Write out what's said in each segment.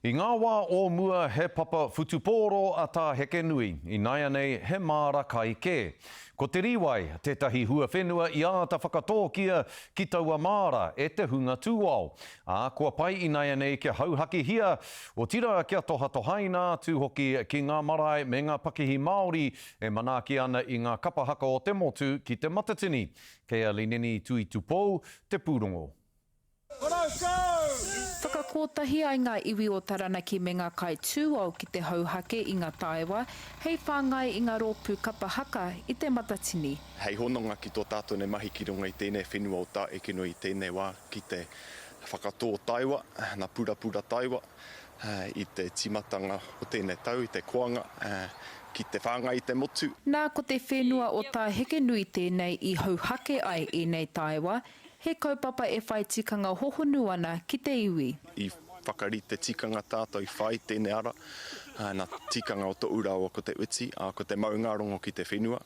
I ngā wā o mua he papa whutupōro a tā heke nui, I naia nei he māra kai kē. Ko te riwai, tētahi hua whenua I āta whakatōkia ki taua māra e te hunga tūao. Kua pai I naia nei kia hauhaki hia, o tira kia toha tohaina tū hoki ki ngā marae me ngā pakihi Māori e manaki ana I ngā kapahaka o te motu ki te matatini. Kea lineni tui tupou te pūrongo. Whakakotahi ai ngā iwi o Taranaki me ngā kai tūao ki te hauhake I ngā taewa, hei whāngai I ngā rōpū kapahaka I te matatini. Hei hononga ki tō tātou ne mahi ki runga I tēnei whenua o tā eke nui tēnei wā ki te whakatō taiwa, nā pura taiwa, I te timatanga o tēnei tau, I te koanga, ki te whāngai I te motu. Nā ko te whenua o tā heke nui tēnei I hauhake ai I nei taewa, he kaupapa e whai tikanga hohonu ana ki te iwi. I whakarite tikanga tātou I whai tēnei ara, nā tikanga o tō urau ko te uti, ko te maungarongo ki te whenua,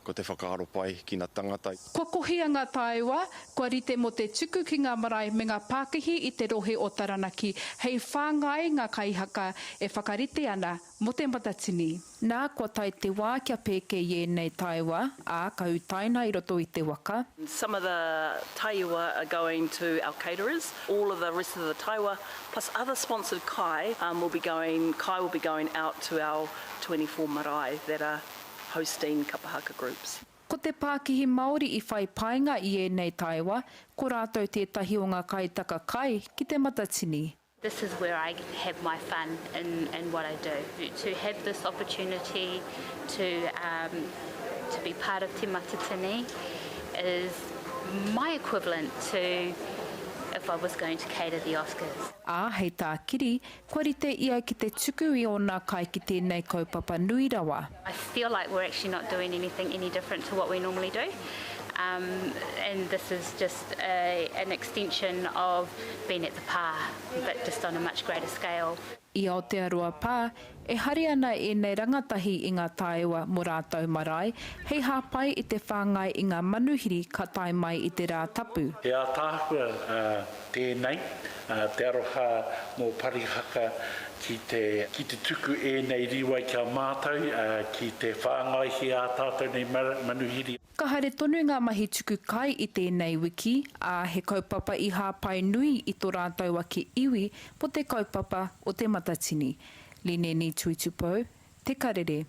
ko te whakaaro pai ki ngā tangata. Kua kohia ngā taewa, kua rite mo te tuku ki ngā marae me ngā Pākihi I te rohe o Taranaki, hei whāngai ngā kaihaka e whakarite ana mo te matatini. Nā kua tai te wā kia pēke I nei taewa, ka utaina I roto I te waka. Some of the taiwa are going to our caterers. All of the rest of the taiwa, plus other sponsored kai, will be going out to our 24 marae that are hosting kapahaka groups. Ko te Pākihi Māori I whai painga I nei taewa, ko rātou tētahi o ngā kaitaka kai ki te matatini. This is where I have my fun in what I do. To have this opportunity to be part of Te Matatini is my equivalent to if I was going to cater the Oscars. Hei tā kiri, kua rite ia ki te tuku I o nā kai ki tēnei kaupapa nui rawa. I feel like we're actually not doing anything any different to what we normally do. And this is just an extension of being at the pā, but just on a much greater scale. I Aotearoa Pā, e hari ana nei rangatahi I ngā taewa mo rātou marae, hei hāpai I te whāngai I ngā manuhiri ka tai mai I te rā tapu. E a tāhua tēnei, te aroha mō parihaka ki te tuku nei riwai kia mātou, ki te whāngai hi a tātou nei manuhiri. Ka haere tonu ngā mahi tuku kai I tēnei wiki, he kaupapa I hāpai nui I tō rātou ake iwi po te kaupapa o te matatini. Lineni tui tupou, te karere.